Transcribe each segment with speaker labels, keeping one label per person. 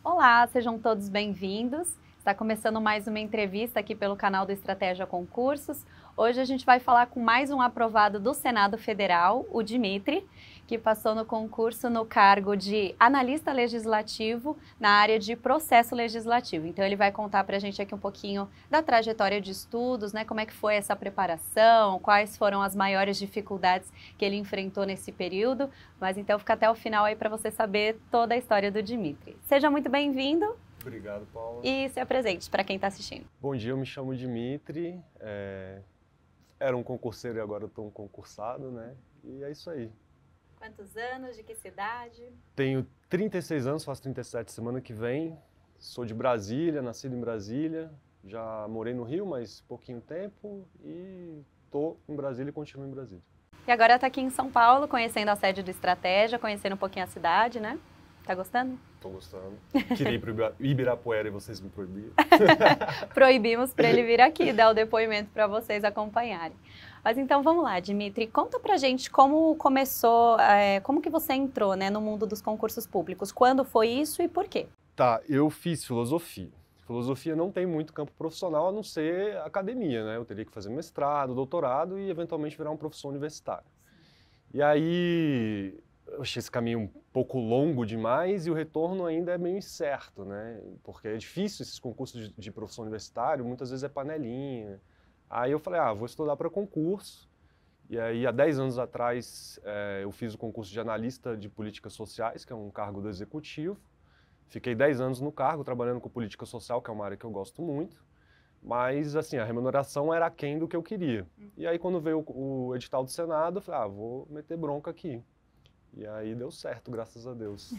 Speaker 1: Olá, sejam todos bem-vindos. Está começando mais uma entrevista aqui pelo canal do Estratégia Concursos. Hoje a gente vai falar com mais um aprovado do Senado Federal, o Dimitri, que passou no concurso no cargo de analista legislativo na área de processo legislativo. Então ele vai contar para a gente aqui um pouquinho da trajetória de estudos, né? Como é que foi essa preparação, quais foram as maiores dificuldades que ele enfrentou nesse período. Mas então fica até o final aí para você saber toda a história do Dimitri. Seja muito bem-vindo.
Speaker 2: Obrigado, Paula.
Speaker 1: E se apresente para quem está assistindo.
Speaker 2: Bom dia, eu me chamo Dimitri, era um concurseiro e agora estou um concursado, né? E é isso aí.
Speaker 1: Quantos anos, de que cidade?
Speaker 2: Tenho 36 anos, faço 37 semana que vem, sou de Brasília, nascido em Brasília, já morei no Rio, mas pouquinho tempo e estou em Brasília e continuo em Brasília.
Speaker 1: E agora está aqui em São Paulo, conhecendo a sede do Estratégia, conhecendo um pouquinho a cidade, né? Tá gostando?
Speaker 2: Tô gostando. Queria ir para Ibirapuera e vocês me proibiram.
Speaker 1: Proibimos para ele vir aqui dar o depoimento para vocês acompanharem. Mas então vamos lá, Dimitri, conta pra gente como começou, como que você entrou, né, no mundo dos concursos públicos, quando foi isso e por quê?
Speaker 2: Tá, eu fiz filosofia. Filosofia não tem muito campo profissional a não ser academia, né? Eu teria que fazer mestrado, doutorado e eventualmente virar um professor universitário. E aí eu achei esse caminho um pouco longo demais e o retorno ainda é meio incerto, né? Porque é difícil esses concursos de professor universitário, muitas vezes é panelinha. Aí eu falei, vou estudar para concurso. E aí, há 10 anos atrás, eu fiz o concurso de analista de políticas sociais, que é um cargo do executivo. Fiquei 10 anos no cargo, trabalhando com política social, que é uma área que eu gosto muito. Mas, assim, a remuneração era aquém do que eu queria. E aí, quando veio o edital do Senado, eu falei, vou meter bronca aqui. E aí deu certo, graças a Deus.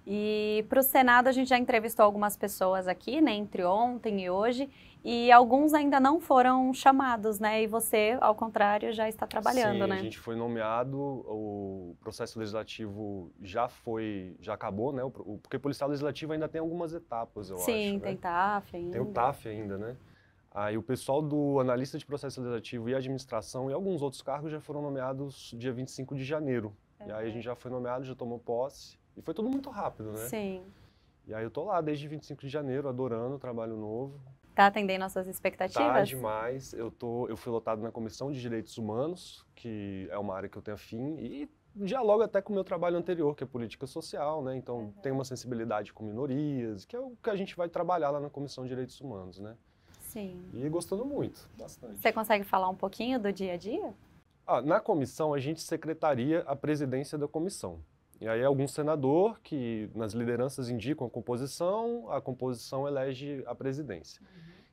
Speaker 1: E para o Senado a gente já entrevistou algumas pessoas aqui, né, entre ontem e hoje, e alguns ainda não foram chamados, né, e você, ao contrário, já está trabalhando, né?
Speaker 2: Sim, a gente foi nomeado, o processo legislativo já acabou, né, porque o policial legislativo ainda tem algumas etapas, eu acho.
Speaker 1: Sim,
Speaker 2: né?
Speaker 1: tem TAF ainda.
Speaker 2: Tem o TAF ainda, né? Aí o pessoal do analista de processo legislativo e administração e alguns outros cargos já foram nomeados dia 25 de janeiro. E aí a gente já foi nomeado, já tomou posse. E foi tudo muito rápido, né?
Speaker 1: Sim.
Speaker 2: E aí eu tô lá desde 25 de janeiro, adorando o trabalho novo.
Speaker 1: Tá atendendo às suas expectativas?
Speaker 2: Tá demais. Eu fui lotado na Comissão de Direitos Humanos, que é uma área que eu tenho afim, e dialogo até com o meu trabalho anterior, que é política social, né? Então tem uma sensibilidade com minorias, que é o que a gente vai trabalhar lá na Comissão de Direitos Humanos, né?
Speaker 1: Sim.
Speaker 2: E gostando muito, bastante.
Speaker 1: Você consegue falar um pouquinho do dia a dia?
Speaker 2: Na comissão, a gente secretaria a presidência da comissão. E aí algum senador que nas lideranças indicam a composição elege a presidência.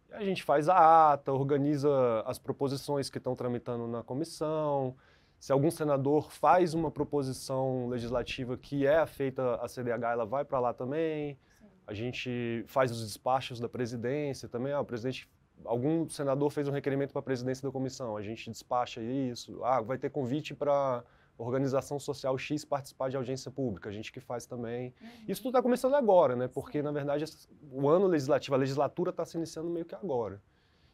Speaker 2: E a gente faz a ata, organiza as proposições que estão tramitando na comissão. Se algum senador faz uma proposição legislativa que é feita a CDH, ela vai para lá também. Sim. A gente faz os despachos da presidência também. O presidente, algum senador fez um requerimento para a presidência da comissão, a gente despacha isso. Vai ter convite para organização social X participar de audiência pública, a gente que faz também. Isso tudo está começando agora, né? Porque, na verdade, o ano legislativo, a legislatura está se iniciando meio que agora.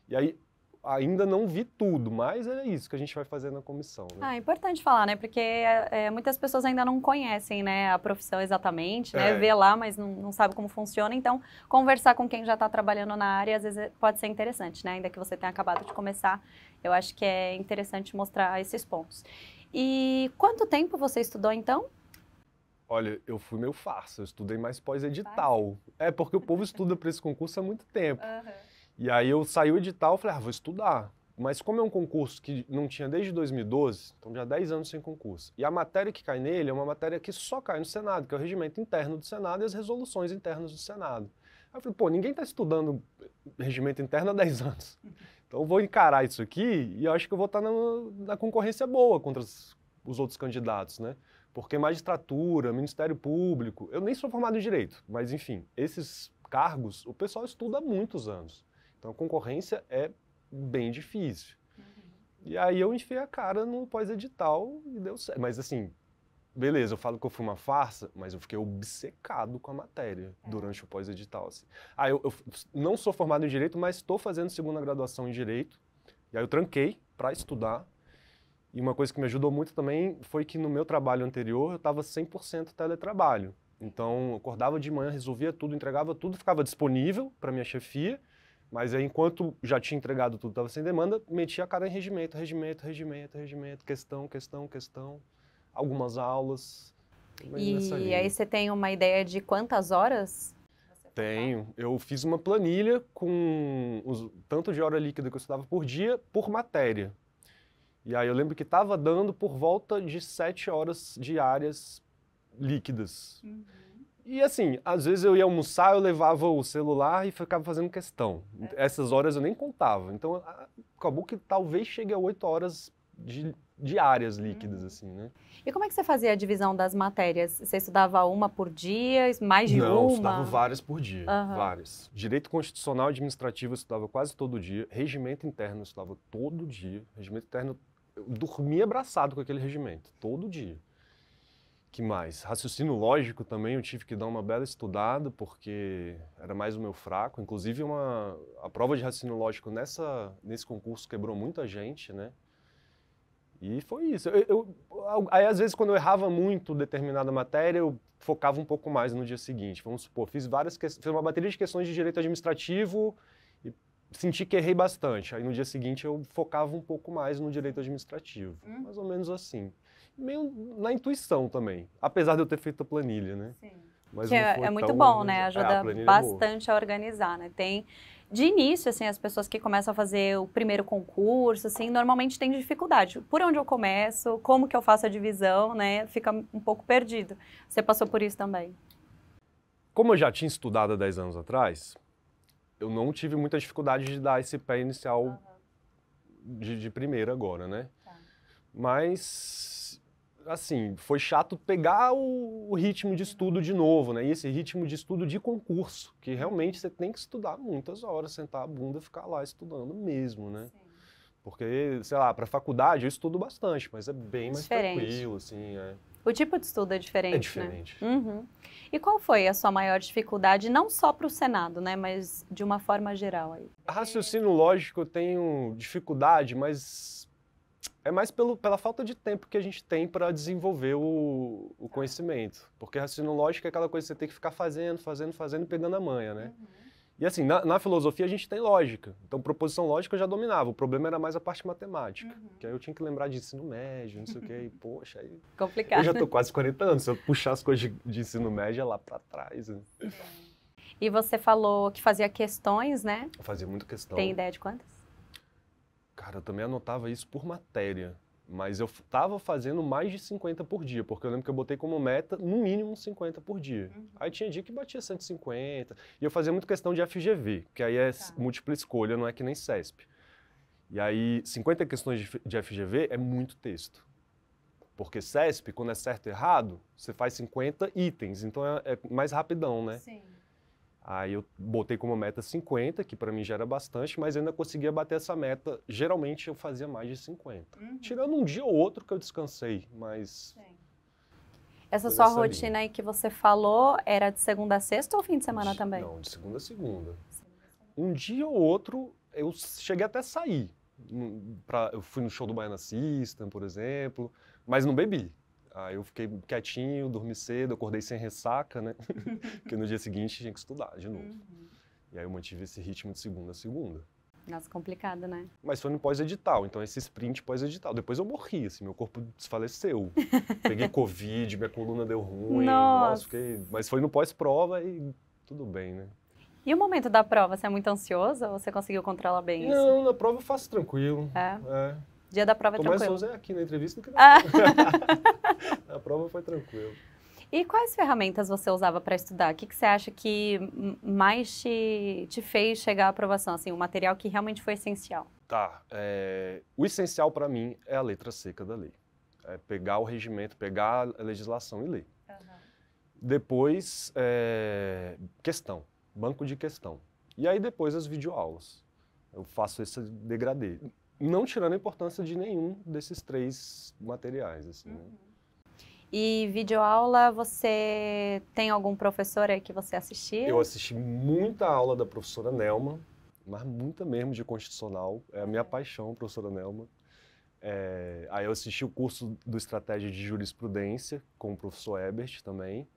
Speaker 2: E aí, ainda não vi tudo, mas é isso que a gente vai fazer na comissão. Né?
Speaker 1: É importante falar, né? Porque muitas pessoas ainda não conhecem, né, a profissão exatamente, né? Vê lá, mas não sabe como funciona. Então, conversar com quem já está trabalhando na área, às vezes pode ser interessante, né? Ainda que você tenha acabado de começar, eu acho que é interessante mostrar esses pontos. E quanto tempo você estudou, então?
Speaker 2: Olha, eu fui meio farsa, eu estudei mais pós-edital. Porque o povo estuda para esse concurso há muito tempo. E aí eu saí o edital e falei, vou estudar. Mas como é um concurso que não tinha desde 2012, então já 10 anos sem concurso. E a matéria que cai nele é uma matéria que só cai no Senado, que é o regimento interno do Senado e as resoluções internas do Senado. Aí eu falei, ninguém está estudando regimento interno há 10 anos. Então eu vou encarar isso aqui e eu acho que eu vou estar na concorrência boa contra os outros candidatos, né? Porque magistratura, Ministério Público, eu nem sou formado em Direito, mas enfim, esses cargos o pessoal estuda há muitos anos. Então a concorrência é bem difícil. E aí eu enfiei a cara no pós-edital e deu certo. Mas assim, beleza, eu falo que eu fui uma farsa, mas eu fiquei obcecado com a matéria durante o pós-edital. Assim. Eu não sou formado em Direito, mas estou fazendo segunda graduação em Direito. E aí eu tranquei para estudar. E uma coisa que me ajudou muito também foi que no meu trabalho anterior eu estava 100% teletrabalho. Então, eu acordava de manhã, resolvia tudo, entregava tudo, ficava disponível para minha chefia, mas aí, enquanto já tinha entregado tudo, estava sem demanda, metia a cara em regimento, questão, algumas aulas.
Speaker 1: E aí você tem uma ideia de quantas horas?
Speaker 2: Tenho. Eu fiz uma planilha com o tanto de hora líquida que eu estudava por dia, por matéria. E aí eu lembro que estava dando por volta de 7 horas diárias líquidas. E assim, às vezes eu ia almoçar, eu levava o celular e ficava fazendo questão. Essas horas eu nem contava. Então acabou que talvez chegue a 8 horas diárias líquidas, assim, né?
Speaker 1: E como é que você fazia a divisão das matérias? Você estudava uma por dia, mais de uma?
Speaker 2: Não, eu estudava várias por dia, várias. Direito constitucional e administrativo eu estudava quase todo dia. Regimento interno eu estudava todo dia. Regimento interno, eu dormia abraçado com aquele regimento, todo dia. Que mais? Raciocínio lógico também eu tive que dar uma bela estudada, porque era mais o meu fraco. Inclusive, a prova de raciocínio lógico nesse concurso quebrou muita gente, né? E foi isso. Aí, às vezes, quando eu errava muito determinada matéria, eu focava um pouco mais no dia seguinte. Vamos supor, fiz uma bateria de questões de direito administrativo e senti que errei bastante. Aí, no dia seguinte, eu focava um pouco mais no direito administrativo. Mais ou menos assim. Meio na intuição também, apesar de eu ter feito a planilha, né?
Speaker 1: Sim.
Speaker 2: Mas
Speaker 1: que é muito bom, né? Ajuda bastante a organizar, né? Tem, de início, assim, as pessoas que começam a fazer o primeiro concurso, assim, normalmente têm dificuldade. Por onde eu começo? Como que eu faço a divisão, né? Fica um pouco perdido. Você passou por isso também?
Speaker 2: Como eu já tinha estudado há 10 anos atrás, eu não tive muita dificuldade de dar esse pé inicial de primeira agora, né? Tá. Mas assim, foi chato pegar o ritmo de estudo de novo, né? E esse ritmo de estudo de concurso, que realmente você tem que estudar muitas horas, sentar a bunda e ficar lá estudando mesmo, né? Sim. Porque, sei lá, para faculdade eu estudo bastante, mas é bem mais tranquilo, assim,
Speaker 1: O tipo de estudo é diferente,
Speaker 2: É diferente.
Speaker 1: Né? E qual foi a sua maior dificuldade, não só para o Senado, né, mas de uma forma geral aí?
Speaker 2: Raciocínio lógico eu tenho dificuldade, mas é mais pela falta de tempo que a gente tem para desenvolver o conhecimento. Porque raciocínio lógico é aquela coisa que você tem que ficar fazendo e pegando a manha, né? E assim, na filosofia a gente tem lógica. Então, proposição lógica eu já dominava. O problema era mais a parte matemática. Que aí eu tinha que lembrar de ensino médio, não sei o quê. E, poxa, aí...
Speaker 1: Complicado.
Speaker 2: Eu já tô quase 40 anos. Se eu puxar as coisas de ensino médio, é lá para trás. Né?
Speaker 1: E você falou que fazia questões, né?
Speaker 2: Eu fazia muita questão.
Speaker 1: Tem ideia de quantas?
Speaker 2: Cara, eu também anotava isso por matéria, mas eu estava fazendo mais de 50 por dia, porque eu lembro que eu botei como meta, no mínimo, 50 por dia. Aí tinha dia que batia 150, e eu fazia muito questão de FGV, que aí é múltipla escolha, não é que nem CESP. E aí, 50 questões de FGV é muito texto. Porque CESP, quando é certo e errado, você faz 50 itens, então é mais rapidão, né? Sim. Aí eu botei como meta 50, que para mim já era bastante, mas eu ainda conseguia bater essa meta. Geralmente eu fazia mais de 50. Tirando um dia ou outro que eu descansei, mas... Sim.
Speaker 1: Essa sua rotina aí que você falou era de segunda a sexta ou fim de semana também?
Speaker 2: Não, de segunda a segunda. Um dia ou outro eu cheguei até a sair. Eu fui no show do Baiana System, por exemplo, mas não bebi. Aí eu fiquei quietinho, dormi cedo, acordei sem ressaca, né? Porque no dia seguinte tinha que estudar de novo. E aí eu mantive esse ritmo de segunda a segunda.
Speaker 1: Nossa, complicado, né?
Speaker 2: Mas foi no pós-edital, então esse sprint pós-edital. Depois eu morri, assim, meu corpo desfaleceu. Peguei Covid, minha coluna deu ruim. Nossa, mas foi no pós-prova e tudo bem, né?
Speaker 1: E o momento da prova, você é muito ansioso ou você conseguiu controlar bem isso?
Speaker 2: Não, na prova eu faço tranquilo.
Speaker 1: Dia da prova é tranquilo.
Speaker 2: Tô mais souza aqui na entrevista do que na prova. A prova foi tranquila.
Speaker 1: E quais ferramentas você usava para estudar? O que você acha que mais te fez chegar à aprovação? Assim, o material que realmente foi essencial?
Speaker 2: Tá. O essencial para mim é a letra seca da lei. É pegar o regimento, pegar a legislação e ler. Depois, questão. Banco de questão. E aí depois as videoaulas. Eu faço esse degradê. Não tirando a importância de nenhum desses 3 materiais, assim, né?
Speaker 1: E videoaula, você tem algum professor aí que você assistia?
Speaker 2: Eu assisti muita aula da professora Nelma, mas muita mesmo de constitucional. É a minha paixão, professora Nelma. Aí eu assisti o curso do Estratégia de Jurisprudência com o professor Ebert também.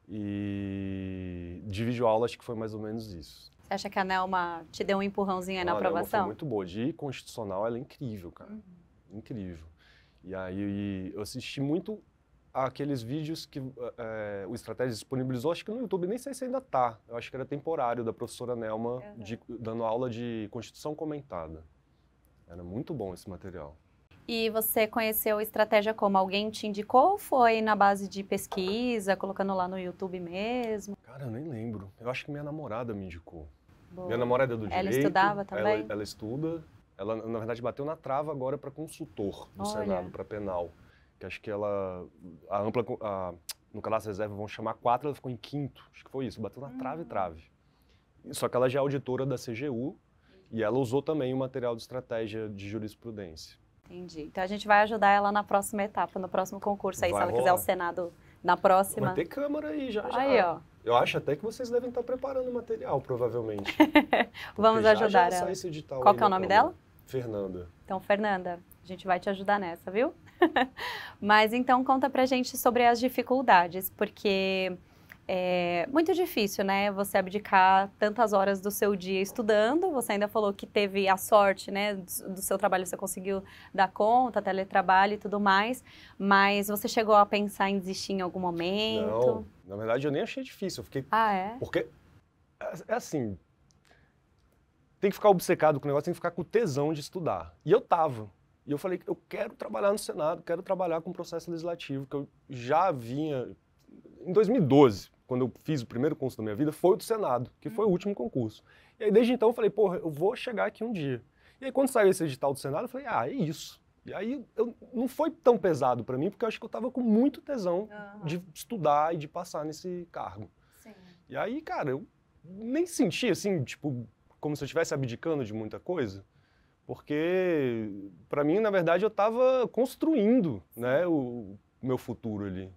Speaker 2: E de videoaula acho que foi mais ou menos isso.
Speaker 1: Você acha que a Nelma te deu um empurrãozinho aí na aprovação?
Speaker 2: A Nelma foi muito boa. De constitucional, ela é incrível, cara. Incrível. E aí eu assisti muito aqueles vídeos que o Estratégia disponibilizou, acho que no YouTube, nem sei se ainda tá. Eu acho que era temporário, da professora Nelma, dando aula de Constituição comentada. Era muito bom esse material.
Speaker 1: E você conheceu Estratégia como? Alguém te indicou ou foi na base de pesquisa, colocando lá no YouTube mesmo?
Speaker 2: Cara, eu nem lembro. Eu acho que minha namorada me indicou.
Speaker 1: Boa.
Speaker 2: Minha namorada é do direito.
Speaker 1: Ela estudava também?
Speaker 2: Ela estuda. Ela, na verdade, bateu na trava agora para consultor do Senado, para penal. Que acho que ela, no cadastro reserva vão chamar 4, ela ficou em 5º. Acho que foi isso, bateu na trave. Só que ela já é auditora da CGU e ela usou também o material de estratégia de jurisprudência.
Speaker 1: Entendi. Então a gente vai ajudar ela na próxima etapa, no próximo concurso aí, se ela quiser o Senado na próxima.
Speaker 2: Vai ter câmara aí já.
Speaker 1: Aí, ó.
Speaker 2: Eu acho até que vocês devem estar preparando o material, provavelmente.
Speaker 1: Vamos ajudar ela. Qual que é o nome dela?
Speaker 2: Fernanda.
Speaker 1: Então, Fernanda, a gente vai te ajudar nessa, viu? Mas então conta pra gente sobre as dificuldades, porque é muito difícil, né, você abdicar tantas horas do seu dia estudando. Você ainda falou que teve a sorte, né, do seu trabalho, você conseguiu dar conta, teletrabalho e tudo mais, mas você chegou a pensar em desistir em algum momento?
Speaker 2: Não, na verdade eu nem achei difícil, eu fiquei...
Speaker 1: Ah, é?
Speaker 2: Porque, é assim, tem que ficar obcecado com o negócio, tem que ficar com tesão de estudar. E eu tava. E eu falei que eu quero trabalhar no Senado, quero trabalhar com o processo legislativo, que eu já vinha... Em 2012, quando eu fiz o primeiro concurso da minha vida, foi o do Senado, que foi o último concurso. E aí, desde então, eu falei, porra, eu vou chegar aqui um dia. E aí, quando saiu esse edital do Senado, eu falei, é isso. E aí, não foi tão pesado para mim, porque eu acho que eu tava com muito tesão de estudar e de passar nesse cargo. Sim. E aí, cara, eu nem senti, assim, tipo, como se eu estivesse abdicando de muita coisa, porque, para mim, na verdade, eu tava construindo, né, o meu futuro ali.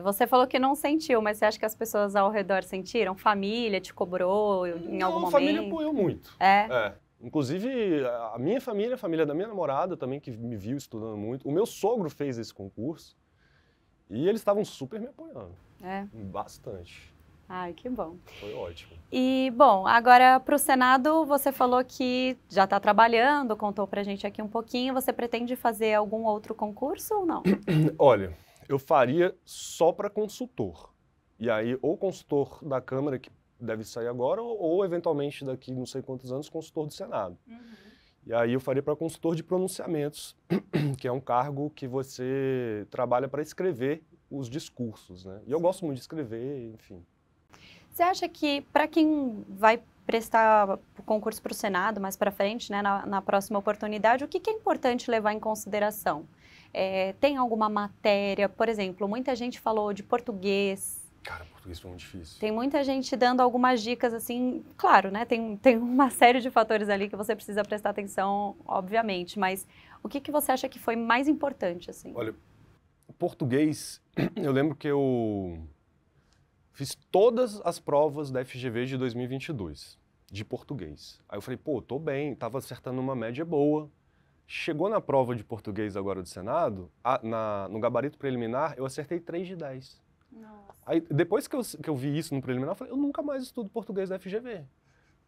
Speaker 1: Você falou que não sentiu, mas você acha que as pessoas ao redor sentiram? Família te cobrou em algum momento?
Speaker 2: A família apoiou muito.
Speaker 1: É?
Speaker 2: Inclusive, a minha família, a família da minha namorada também, que me viu estudando muito. O meu sogro fez esse concurso e eles estavam super me apoiando. Bastante.
Speaker 1: Ai, que bom.
Speaker 2: Foi ótimo.
Speaker 1: E, bom, agora para o Senado, você falou que já está trabalhando, contou pra gente aqui um pouquinho. Você pretende fazer algum outro concurso ou não?
Speaker 2: Olha... Eu faria só para consultor. E aí, ou consultor da Câmara, que deve sair agora, ou eventualmente daqui não sei quantos anos, consultor do Senado. E aí eu faria para consultor de pronunciamentos, que é um cargo que você trabalha para escrever os discursos, né? E eu gosto muito de escrever, enfim.
Speaker 1: Você acha que, para quem vai prestar o concurso para o Senado mais para frente, né, na próxima oportunidade, o que é importante levar em consideração? Tem alguma matéria, por exemplo, muita gente falou de português.
Speaker 2: Cara, português foi muito difícil.
Speaker 1: Tem muita gente dando algumas dicas, assim, claro, né? Tem uma série de fatores ali que você precisa prestar atenção, obviamente, mas o que você acha que foi mais importante, assim?
Speaker 2: Olha, português, eu lembro que eu fiz todas as provas da FGV de 2022, de português. Aí eu falei, pô, tô bem, tava acertando uma média boa. Chegou na prova de português agora do Senado, no gabarito preliminar, eu acertei 3 de 10.
Speaker 1: Nossa.
Speaker 2: Aí, depois que eu vi isso no preliminar, eu falei, eu nunca mais estudo português da FGV.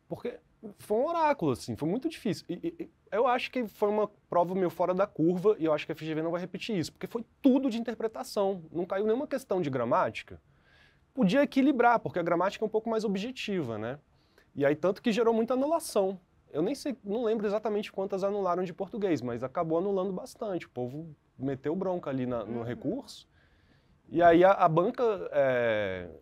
Speaker 2: Porque foi um oráculo, assim, foi muito difícil. E eu acho que foi uma prova meio fora da curva, e eu acho que a FGV não vai repetir isso, porque foi tudo de interpretação, não caiu nenhuma questão de gramática. Podia equilibrar, porque a gramática é um pouco mais objetiva, né? E aí, tanto que gerou muita anulação. Eu nem sei, não lembro exatamente quantas anularam de português, mas acabou anulando bastante. O povo meteu bronca ali no recurso. E aí a banca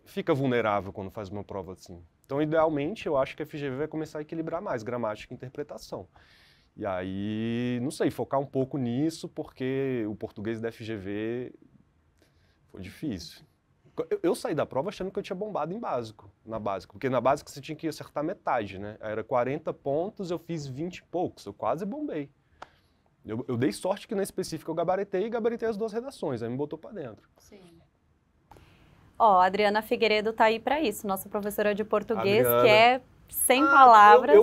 Speaker 2: fica vulnerável quando faz uma prova assim. Então, idealmente, eu acho que a FGV vai começar a equilibrar mais gramática e interpretação. E aí, não sei, focar um pouco nisso, porque o português da FGV foi difícil. Eu saí da prova achando que eu tinha bombado em básico, na básica, porque na básica você tinha que acertar metade, né? Era 40 pontos, eu fiz 20 e poucos, eu quase bombei. Eu dei sorte que na específica eu gabaritei as 2 redações, aí me botou pra dentro.
Speaker 1: Sim. Ó, a Adriana Figueiredo tá aí para isso, nossa professora de português, Adriana, que é sem palavras.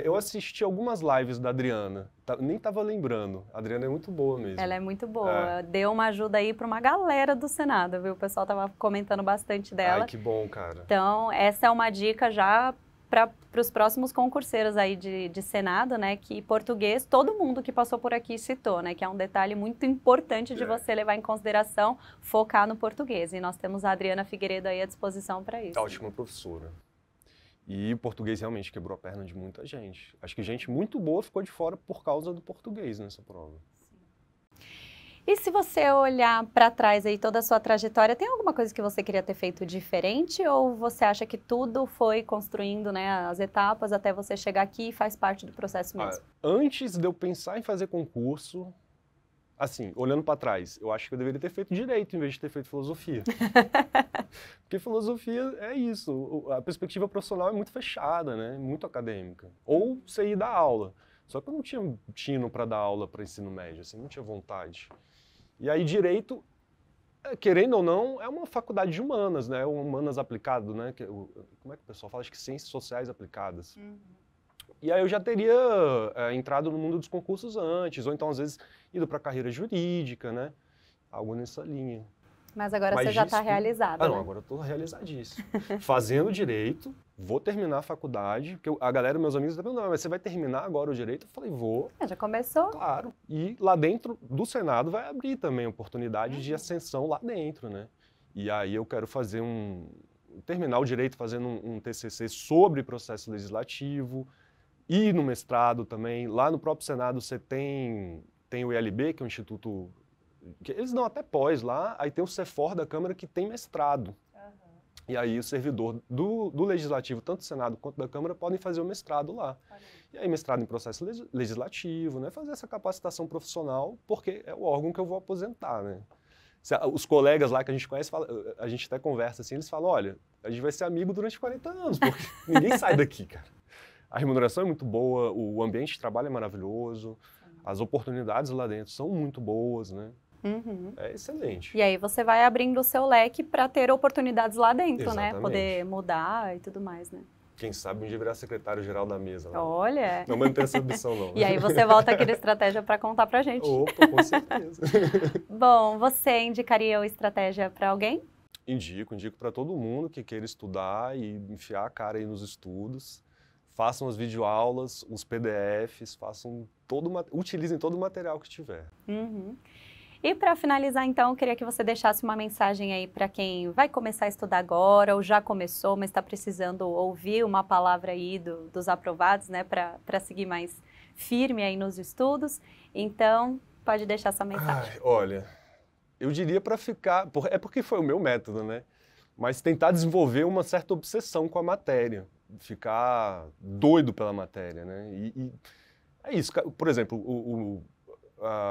Speaker 2: Eu assisti algumas lives da Adriana, nem tava lembrando. A Adriana é muito boa mesmo.
Speaker 1: Ela é muito boa, deu uma ajuda aí para uma galera do Senado, viu? O pessoal tava comentando bastante dela.
Speaker 2: Ai, que bom, cara.
Speaker 1: Então, essa é uma dica já para os próximos concurseiros aí de Senado, né? Que português, todo mundo que passou por aqui citou, né? Que é um detalhe muito importante de você levar em consideração, focar no português. E nós temos a Adriana Figueiredo aí à disposição para isso.
Speaker 2: Ótima professora. E o português realmente quebrou a perna de muita gente. Acho que gente muito boa ficou de fora por causa do português nessa prova.
Speaker 1: E se você olhar para trás aí toda a sua trajetória, tem alguma coisa que você queria ter feito diferente ou você acha que tudo foi construindo, né, as etapas até você chegar aqui e faz parte do processo mesmo?
Speaker 2: Antes de eu pensar em fazer concurso, assim, olhando para trás, eu acho que eu deveria ter feito direito em vez de ter feito filosofia. Porque filosofia é isso, a perspectiva profissional é muito fechada, né, muito acadêmica. Ou você ir dar aula. Só que eu não tinha tino para dar aula para ensino médio, assim, não tinha vontade. E aí direito, querendo ou não, é uma faculdade de humanas, né, humanas aplicado, né, como é que o pessoal fala? Acho que ciências sociais aplicadas. E aí eu já teria entrado no mundo dos concursos antes, ou então às vezes ido para a carreira jurídica, né, algo nessa linha.
Speaker 1: Mas agora você já está realizado, né?
Speaker 2: Não, agora eu estou realizadíssimo. Fazendo direito, vou terminar a faculdade, porque a galera, meus amigos, estão perguntando, mas você vai terminar agora o direito? Eu falei, vou.
Speaker 1: Já começou?
Speaker 2: Claro. E lá dentro do Senado vai abrir também oportunidade de ascensão lá dentro, né? E aí eu quero fazer terminar o direito fazendo um TCC sobre processo legislativo, e no mestrado também. Lá no próprio Senado você tem o ILB, que é o Instituto... Eles dão até pós lá, aí tem o CEFOR da Câmara que tem mestrado. E aí o servidor do Legislativo, tanto do Senado quanto da Câmara, podem fazer o mestrado lá. E aí mestrado em processo legislativo, né? Fazer essa capacitação profissional, porque é o órgão que eu vou aposentar, né? Os colegas lá que a gente conhece, a gente até conversa assim, eles falam, olha, a gente vai ser amigo durante 40 anos, porque ninguém sai daqui, cara. A remuneração é muito boa, o ambiente de trabalho é maravilhoso, as oportunidades lá dentro são muito boas, né? É excelente.
Speaker 1: E aí você vai abrindo o seu leque para ter oportunidades lá dentro,
Speaker 2: Exatamente.
Speaker 1: né? Poder mudar e tudo mais, né?
Speaker 2: Quem sabe um dia virar secretário-geral da mesa. Né?
Speaker 1: Olha!
Speaker 2: Não, mas não tem essa ambição, não.
Speaker 1: E aí você volta aqui na Estratégia para contar pra gente.
Speaker 2: Opa, com certeza.
Speaker 1: Bom, você indicaria o Estratégia para alguém?
Speaker 2: Indico para todo mundo que queira estudar e enfiar a cara aí nos estudos. Façam as videoaulas, os PDFs, utilizem todo o material que tiver.
Speaker 1: E para finalizar, então, eu queria que você deixasse uma mensagem aí para quem vai começar a estudar agora ou já começou, mas está precisando ouvir uma palavra aí dos aprovados, né, para seguir mais firme aí nos estudos. Então, pode deixar essa mensagem.
Speaker 2: Olha, eu diria para ficar... É porque foi o meu método, né? Mas tentar desenvolver uma certa obsessão com a matéria. Ficar doido pela matéria, né? E é isso. Por exemplo,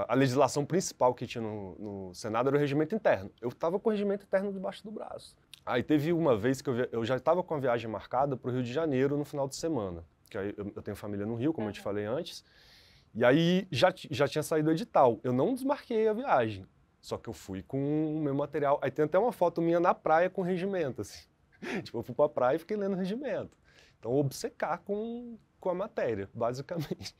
Speaker 2: a legislação principal que tinha no Senado era o regimento interno. Eu estava com o regimento interno debaixo do braço. Aí teve uma vez que eu já estava com a viagem marcada para o Rio de Janeiro no final de semana. Que aí eu tenho família no Rio, como eu te falei antes. E aí já tinha saído o edital. Eu não desmarquei a viagem. Só que eu fui com o meu material. Aí tem até uma foto minha na praia com o regimento, assim. Tipo, eu fui pra praia e fiquei lendo o regimento. Então, obcecar com a matéria, basicamente.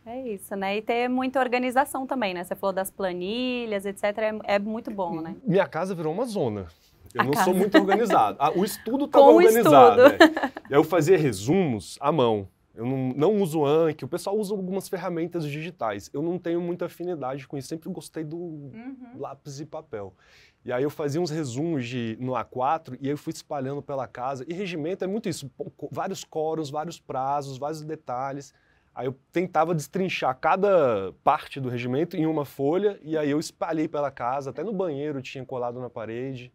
Speaker 1: É isso, né? E ter muita organização também, né? Você falou das planilhas, etc. É muito bom, né?
Speaker 2: Minha casa virou uma zona. Eu não sou muito organizado. O estudo estava
Speaker 1: Com
Speaker 2: organizado.
Speaker 1: O estudo.
Speaker 2: Né? Eu fazia resumos à mão. Eu não uso Anki, o pessoal usa algumas ferramentas digitais. Eu não tenho muita afinidade com isso, sempre gostei do lápis e papel. E aí eu fazia uns resumos no A4 e aí eu fui espalhando pela casa. E regimento é muito isso, vários coros, vários prazos, vários detalhes. Aí eu tentava destrinchar cada parte do regimento em uma folha e aí eu espalhei pela casa, até no banheiro tinha colado na parede.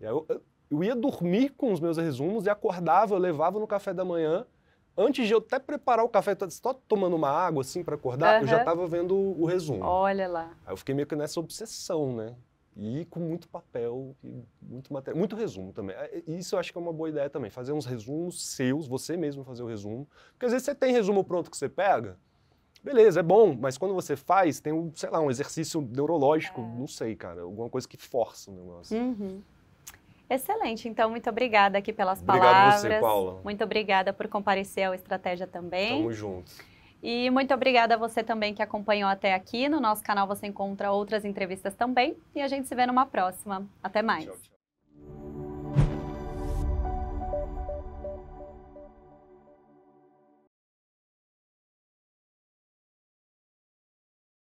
Speaker 2: E aí eu ia dormir com os meus resumos e acordava, eu levava no café da manhã. Antes de eu até preparar o café, só tomando uma água assim para acordar, eu já estava vendo o resumo.
Speaker 1: Olha lá.
Speaker 2: Aí eu fiquei meio que nessa obsessão, né? E com muito papel, e muito material, muito resumo também. Isso eu acho que é uma boa ideia também, fazer uns resumos seus, você mesmo fazer o resumo. Porque às vezes você tem resumo pronto que você pega, beleza, é bom, mas quando você faz, tem, sei lá, um exercício neurológico, não sei, cara, alguma coisa que força o negócio.
Speaker 1: Excelente, então muito obrigada aqui pelas
Speaker 2: Obrigado
Speaker 1: palavras.
Speaker 2: você, Paula.
Speaker 1: Muito obrigada por comparecer ao Estratégia também.
Speaker 2: Tamo juntos.
Speaker 1: E muito obrigada a você também que acompanhou até aqui. No nosso canal você encontra outras entrevistas também. E a gente se vê numa próxima. Até mais.
Speaker 2: Tchau, tchau.